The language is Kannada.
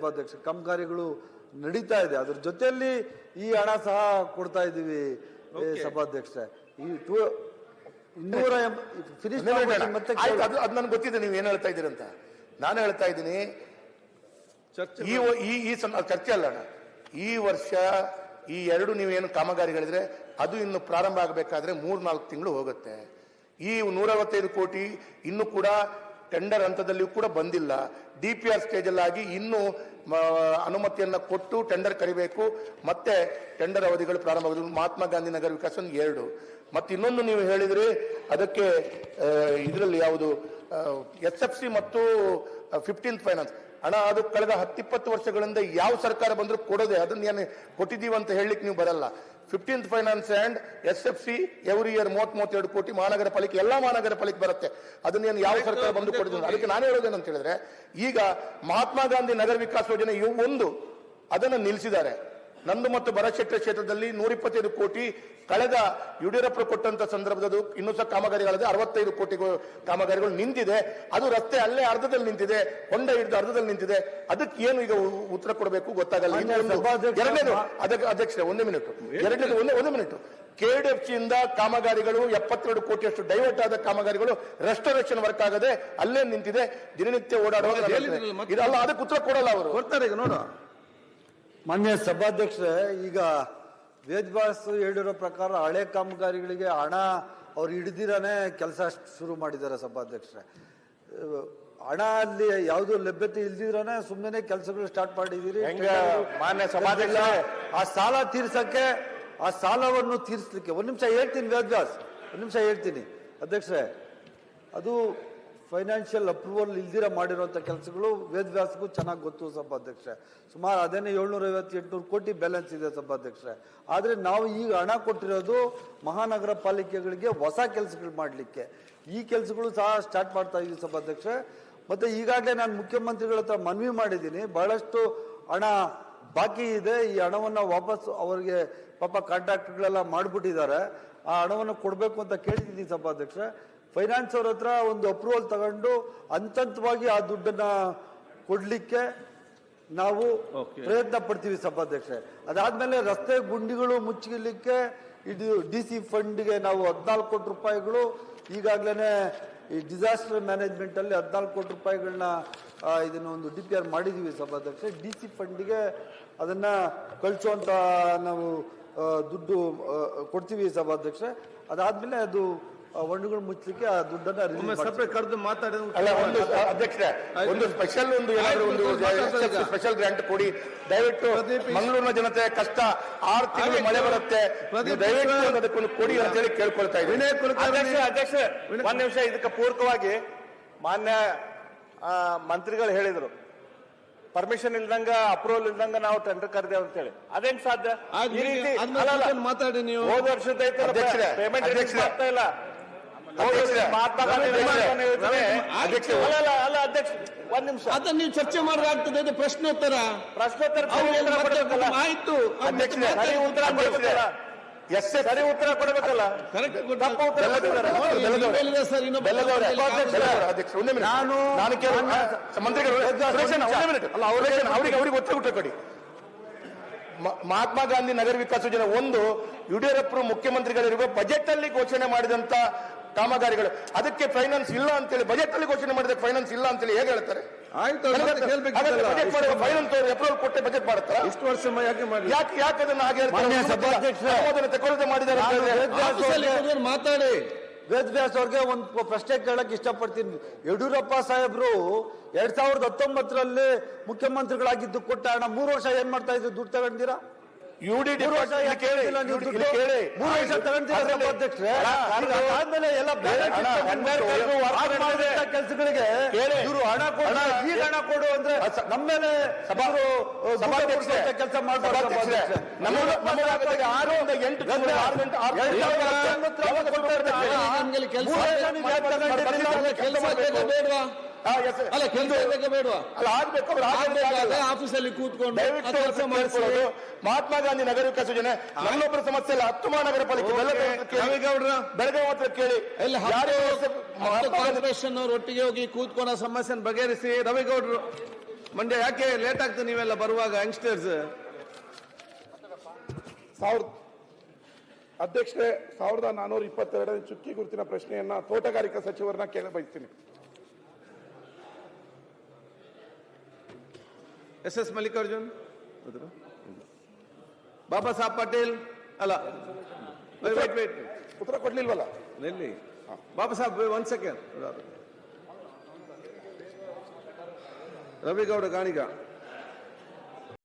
ಸಭಾಧ್ಯಕ್ಷ, ಕಾಮಗಾರಿಗಳು ನಡೀತಾ ಇದೆ. ಅದ್ರ ಜೊತೆಯಲ್ಲಿ ಈ ಹಣ ಸಹ ಕೊಡ್ತಾ ಇದ್ದೀವಿ ಸಭಾಧ್ಯಕ್ಷರೇ. ಈ 200 ಫಿನಿಶ್ ಮತ್ತೆ ಅದು ನನ್ಗೆ ಗೊತ್ತಿದೆ ನೀವು ಏನ್ ಹೇಳ್ತಾ ಇದ್ದೀರಿ ಅಂತ. ನಾನು ಹೇಳ್ತಾ ಇದ್ದೀನಿ ಈ ಚರ್ಚೆ ಅಲ್ಲ ಅಣ್ಣ. ಈ ವರ್ಷ ಈ ಎರಡು ನೀವೇನು ಕಾಮಗಾರಿಗಳಿದ್ರೆ ಅದು ಇನ್ನು ಪ್ರಾರಂಭ ಆಗಬೇಕಾದ್ರೆ 3-4 ತಿಂಗಳು ಹೋಗುತ್ತೆ. ಈ 155 ಕೋಟಿ ಇನ್ನೂ ಕೂಡ ಟೆಂಡರ್ ಹಂತದಲ್ಲಿಯೂ ಕೂಡ ಬಂದಿಲ್ಲ. DPR ಸ್ಟೇಜ್ ಅಲ್ಲಾಗಿ ಇನ್ನೂ ಅನುಮತಿಯನ್ನ ಕೊಟ್ಟು ಟೆಂಡರ್ ಕರಿಬೇಕು. ಮತ್ತೆ ಟೆಂಡರ್ ಅವಧಿಗಳು ಪ್ರಾರಂಭ ಆಗೋದು. ಮಹಾತ್ಮ ಗಾಂಧಿ ನಗರ ವಿಕಾಸ 2. ಮತ್ತೆ ಇನ್ನೊಂದು ನೀವು ಹೇಳಿದ್ರಿ ಅದಕ್ಕೆ ಇದರಲ್ಲಿ ಯಾವುದು SFC ಮತ್ತು 15th ಫೈನಾನ್ಸ್ ಹಣ, ಅದು ಕಳೆದ 10-20 ವರ್ಷಗಳಿಂದ ಯಾವ ಸರ್ಕಾರ ಬಂದರೂ ಕೊಡೋದೆ. ಅದನ್ನ ಏನು ಕೊಟ್ಟಿದ್ದೀವಿ ಅಂತ ಹೇಳಲಿಕ್ಕೆ ನೀವು ಬರಲ್ಲ. 15th finance and SFC every year 30-32 ಕೋಟಿ ಮಹಾನಗರ ಪಾಲಿಕೆ, ಎಲ್ಲಾ ಮಹಾನಗರ ಪಾಲಿಕೆ ಬರುತ್ತೆ. ಅದನ್ನೇನು ಯಾವ ಸರ್ಕಾರ ಬಂದು ಕೊಡಿದ್ರು. ಅದಕ್ಕೆ ನಾನು ಹೇಳೋದೇನಂತ ಹೇಳಿದ್ರೆ, ಈಗ ಮಹಾತ್ಮ ಗಾಂಧಿ ನಗರ ವಿಕಾಸ ಯೋಜನೆ ಒಂದು ಅದನ್ನು ನಿಲ್ಲಿಸಿದ್ದಾರೆ. ನಂದು ಮತ್ತು ಭರತಶೆಟ್ಟಿ ಕ್ಷೇತ್ರದಲ್ಲಿ 125 ಕೋಟಿ ಕಳೆದ ಯಡಿಯೂರಪ್ಪ ಕೊಟ್ಟಂತ ಸಂದರ್ಭದ ಇನ್ನೂ ಸಹ ಕಾಮಗಾರಿಗಳಿದೆ. 65 ಕೋಟಿ ಕಾಮಗಾರಿಗಳು ನಿಂತಿದೆ. ಅದು ರಸ್ತೆ ಅಲ್ಲೇ ಅರ್ಧದಲ್ಲಿ ನಿಂತಿದೆ, ಹೊಂಡ ಹಿಡಿದು ಅರ್ಧದಲ್ಲಿ ನಿಂತಿದೆ. ಅದಕ್ಕೆ ಏನು ಈಗ ಉತ್ತರ ಕೊಡಬೇಕು ಗೊತ್ತಾಗಲ್ಲ. ಎರಡನೇದು ಅದಕ್ಕೆ ಅಧ್ಯಕ್ಷರೇ ಒಂದು ಮಿನಿಟ್ KDFC ಇಂದ ಕಾಮಗಾರಿಗಳು 72 ಕೋಟಿಯಷ್ಟು ಡೈವರ್ಟ್ ಆದ ಕಾಮಗಾರಿಗಳು ರೆಸ್ಟೋರೇಷನ್ ವರ್ಕ್ ಆಗದೆ ಅಲ್ಲೇ ನಿಂತಿದೆ. ದಿನನಿತ್ಯ ಓಡಾಡುವಾಗ ಇದಲ್ಲ, ಅದಕ್ಕೆ ಉತ್ತರ ಕೊಡಲ್ಲ ಅವರು. ಕೊಡ್ತಾರೆ ಈಗ ನೋಡು. ಮಾನ್ಯ ಸಭಾಧ್ಯಕ್ಷರೇ, ಈಗ ವೇದವ್ಯಾಸ್ ಹೇಳಿರೋ ಪ್ರಕಾರ ಹಳೆ ಕಾಮಗಾರಿಗಳಿಗೆ ಹಣ ಅವ್ರು ಹಿಡಿದಿರಾನೆ ಕೆಲಸ ಶುರು ಮಾಡಿದ್ದಾರೆ ಸಭಾಧ್ಯಕ್ಷರೇ. ಹಣ ಅಲ್ಲಿ ಯಾವುದು ಲಭ್ಯತೆ ಇಲ್ದಿರಾನೆ ಸುಮ್ಮನೆ ಕೆಲಸಗಳು ಸ್ಟಾರ್ಟ್ ಮಾಡಿದ್ದೀರಿ. ಮಾನ್ಯ ಸಭಾಧ್ಯಕ್ಷ, ಆ ಸಾಲ ತೀರ್ಸಕ್ಕೆ, ಆ ಸಾಲವನ್ನು ತೀರಿಸಲಿಕ್ಕೆ ಒಂದು ನಿಮಿಷ ಹೇಳ್ತೀನಿ ವೇದವ್ಯಾಸ್, ಒಂದು ನಿಮಿಷ ಹೇಳ್ತೀನಿ ಅಧ್ಯಕ್ಷರೇ. ಅದು ಫೈನಾನ್ಷಿಯಲ್ ಅಪ್ರೂವಲ್ ಇಲ್ದಿರ ಮಾಡಿರುವಂಥ ಕೆಲಸಗಳು ವೇದವ್ಯಾಸ್ಗೂ ಚೆನ್ನಾಗಿ ಗೊತ್ತು ಸಭಾಧ್ಯಕ್ಷರೇ. ಸುಮಾರು ಅದೇನೇ 750-800 ಕೋಟಿ ಬ್ಯಾಲೆನ್ಸ್ ಇದೆ ಸಭಾಧ್ಯಕ್ಷರೇ. ಆದರೆ ನಾವು ಈಗ ಹಣ ಕೊಟ್ಟಿರೋದು ಮಹಾನಗರ ಪಾಲಿಕೆಗಳಿಗೆ ಹೊಸ ಕೆಲಸಗಳು ಮಾಡಲಿಕ್ಕೆ. ಈ ಕೆಲಸಗಳು ಸಹ ಸ್ಟಾರ್ಟ್ ಮಾಡ್ತಾ ಇದ್ದೀವಿ ಸಭಾಧ್ಯಕ್ಷರೇ. ಮತ್ತು ಈಗಾಗಲೇ ನಾನು ಮುಖ್ಯಮಂತ್ರಿಗಳ ಹತ್ರ ಮನವಿ ಮಾಡಿದ್ದೀನಿ, ಬಹಳಷ್ಟು ಹಣ ಬಾಕಿ ಇದೆ. ಈ ಹಣವನ್ನು ವಾಪಸ್ ಅವರಿಗೆ ಪಾಪ ಕಾಂಟ್ರಾಕ್ಟ್ಗಳೆಲ್ಲ ಮಾಡಿಬಿಟ್ಟಿದ್ದಾರೆ. ಆ ಹಣವನ್ನು ಕೊಡಬೇಕು ಅಂತ ಕೇಳಿದ್ದೀನಿ ಸಭಾಧ್ಯಕ್ಷರೇ. ಫೈನಾನ್ಸ್ ಅವ್ರ ಹತ್ರ ಒಂದು ಅಪ್ರೂವಲ್ ತಗೊಂಡು ಹಂತವಾಗಿ ಆ ದುಡ್ಡನ್ನ ಕೊಡ್ಲಿಕ್ಕೆ ನಾವು ಪ್ರಯತ್ನ ಪಡ್ತೀವಿ ಸಭಾಧ್ಯಕ್ಷರೇ. ಅದಾದ್ಮೇಲೆ ರಸ್ತೆ ಗುಂಡಿಗಳು ಮುಚ್ಚಲಿಕ್ಕೆ ಇದು DC ಫಂಡ್ಗೆ ನಾವು 14 ಕೋಟಿ ರೂಪಾಯಿಗಳು ಈಗಾಗಲೇ ಈ ಡಿಸಾಸ್ಟರ್ ಮ್ಯಾನೇಜ್ಮೆಂಟ್ ಅಲ್ಲಿ 14 ಕೋಟಿ ರೂಪಾಯಿಗಳನ್ನ ಇದನ್ನ ಒಂದು DPR ಮಾಡಿದೀವಿ ಸಭಾಧ್ಯಕ್ಷರೇ. DC ಫಂಡ್ಗೆ ಅದನ್ನ ಕಳಿಸುವಂತ ನಾವು ದುಡ್ಡು ಕೊಡ್ತೀವಿ ಸಭಾಧ್ಯಕ್ಷರೇ. ಅದಾದ್ಮೇಲೆ ಅದು ಒಂಡುಗಳು ಮುಚ್ಚಲಿಕ್ಕೆ ಆ ದುಡ್ಡನ್ನ ಕರೆದು ಅಧ್ಯಕ್ಷರೇ, ಒಂದು ಸ್ಪೆಷಲ್ ಸ್ಪೆಷಲ್ ಗ್ರಾಂಟ್ ಕೊಡಿ ದಯವಿಟ್ಟು. ಮಂಗಳೂರಿನ ಜನತೆ ಕಷ್ಟ, 6 ತಿಂಗಳು ಮಳೆ ಬರುತ್ತೆ, ದಯವಿಟ್ಟು ಅದಕ್ಕೊಂದು ಕೊಡಿ ಅಂತ ಹೇಳಿ ಕೇಳ್ಕೊಳ್ತಾ ಇದ್ದೀನಿ. ಅಧ್ಯಕ್ಷ ಒಂದ್ ನಿಮಿಷ, ಇದಕ್ಕೆ ಪೂರಕವಾಗಿ ಮಾನ್ಯ ಮಂತ್ರಿಗಳು ಹೇಳಿದ್ರು, ಪರ್ಮಿಷನ್ ಇಲ್ದಂಗ ಅಪ್ರೂವಲ್ ಇಲ್ದಂಗ ನಾವು ಟೆಂಡರ್ ಕರೆದೇವ್ ಅಂತ ಹೇಳಿ. ಅದೇನ್ ಸಾಧ್ಯ? ಈ ರೀತಿ ಮಾತಾಡಿ ನೀವು. ಹೋದ ವರ್ಷದ ಪೇಮೆಂಟ್ ಆಗ್ತಾ ಇಲ್ಲ. ಮಹಾತ್ಮ ಗಾಂಧಿ ಅಧ್ಯಕ್ಷ ಒಂದ್ ನಿಮಿಷ, ಅದನ್ನ ನೀವು ಚರ್ಚೆ ಮಾಡಿದ್ರೆ ಇದು ಪ್ರಶ್ನೋತ್ತರ ಆಯ್ತು. ಸರಿ ಉತ್ತರ ಕೊಡಬೇಕಲ್ಲ. ಅವ್ರಿಗೆ ಒತ್ತು ಕೊಡಿ. ಮಹಾತ್ಮ ಗಾಂಧಿ ನಗರ ವಿಕಾಸ ಯೋಜನೆ 1 ಯಡಿಯೂರಪ್ಪರು ಮುಖ್ಯಮಂತ್ರಿಗಳಿರುವ ಬಜೆಟ್ ಅಲ್ಲಿ ಘೋಷಣೆ ಮಾಡಿದಂತ ಕಾಮಗಾರಿಗಳು. ಅದಕ್ಕೆ ಫೈನಾನ್ಸ್ ಇಲ್ಲ ಅಂತೇಳಿ ಬಜೆಟ್ ಅಲ್ಲಿ ಘೋಷಣೆ ಮಾಡಿದ ಫೈನಾನ್ಸ್ ಇಲ್ಲ ಅಂತೇಳಿ ಹೇಗೆ ಹೇಳ್ತಾರೆ? ಫೈನಾನ್ಸ್ ಅಪ್ರೂವಲ್ ಕೊಟ್ಟೆ ಬಜೆಟ್ ಮಾಡುತ್ತಾರೆ. ಇಷ್ಟು ವರ್ಷ ಯಾಕೆ ಅದನ್ನ ಹಾಗೆ ತಗೊಳ್ಳದೆ ಮಾಡಿದ್ದಾರೆ? ಮಾತಾಡಿ. ವೇದವ್ಯಾಸ್ ಅವ್ರಿಗೆ ಒಂದು ಪ್ರಶ್ನೆ ಕೇಳಕ್ ಇಷ್ಟಪಡ್ತೀನಿ. ಯಡಿಯೂರಪ್ಪ ಸಾಹೇಬ್ರು 2019ರಲ್ಲಿ ಮುಖ್ಯಮಂತ್ರಿಗಳಾಗಿದ್ದು ಕೊಟ್ಟ ಹಣ 3 ವರ್ಷ ಏನ್ ಮಾಡ್ತಾ ಇದ್ರು? ದುಡ್ಡು ತಗೊಂಡಿರಾ? UDD 3 ವರ್ಷ ಅಧ್ಯಕ್ಷರೇ. ಆದ್ಮೇಲೆ ಎಲ್ಲ ಕೆಲಸಗಳಿಗೆ ಇವರು ಹಣ ಕೊಡ, ಈಗ ಹಣ ಕೊಡು ಅಂದ್ರೆ ನಮ್ಮ ಮೇಲೆ ಕೆಲಸ ಮಾಡ್ತಾರೆ. 6 ಬೇಡವಾ? ಅಲ್ಲ, ಕೆಲಸ ಬೇಡವಾ? ಆಫೀಸಲ್ಲಿ ಕೂತ್ಕೊಂಡು ಮಹಾತ್ಮ ಗಾಂಧಿ ನಗರ ವಿಕಾಸ ಯೋಜನೆ ನನ್ನೊಬ್ಬರ ಸಮಸ್ಯೆ ಇಲ್ಲ. 10 ಮಹಾನಗರ ಪಾಲಿಕೆ ಬೆಳಗಾವಿ ಹತ್ರ ಕೇಳಿ, ಕಾರ್ಪೊರೇಷನ್ ಅವರು ಒಟ್ಟಿಗೆ ಹೋಗಿ ಕೂತ್ಕೊಂಡು ಸಮಸ್ಯೆ ಬಗೆಹರಿಸಿ. ರವಿಗೌಡರು ಮಂಡ್ಯ ಯಾಕೆ ಲೇಟ್ ಆಗ್ತದೆ ನೀವೆಲ್ಲ ಬರುವಾಗ ಯಂಗ್ಸ್ಟರ್ಸ್? ಅಧ್ಯಕ್ಷರೇ, 1422 ಚುಕ್ಕಿ ಗುರುತಿನ ಪ್ರಶ್ನೆಯನ್ನ ತೋಟಗಾರಿಕಾ ಸಚಿವರನ್ನ ಕೇಳ ಬಯಸ್ತೀನಿ. ಎಸ್ ಮಲ್ಲಿಕಾರ್ಜುನ್, ಬಾಬಾ ಸಾಹೇಬ್ ಪಟೇಲ್ ಅಲ್ಲ, ವೇಟ್ ಉತ್ತರ ಕೊಡ್ಲಿಲ್ವಲ್ಲ? ಎಲ್ಲಿ ಬಾಬಾ ಸಾಹೇಬ್, 1 ಸೆಕೆಂಡ್. ರವಿಗೌಡ ಗಾಣಿಗ.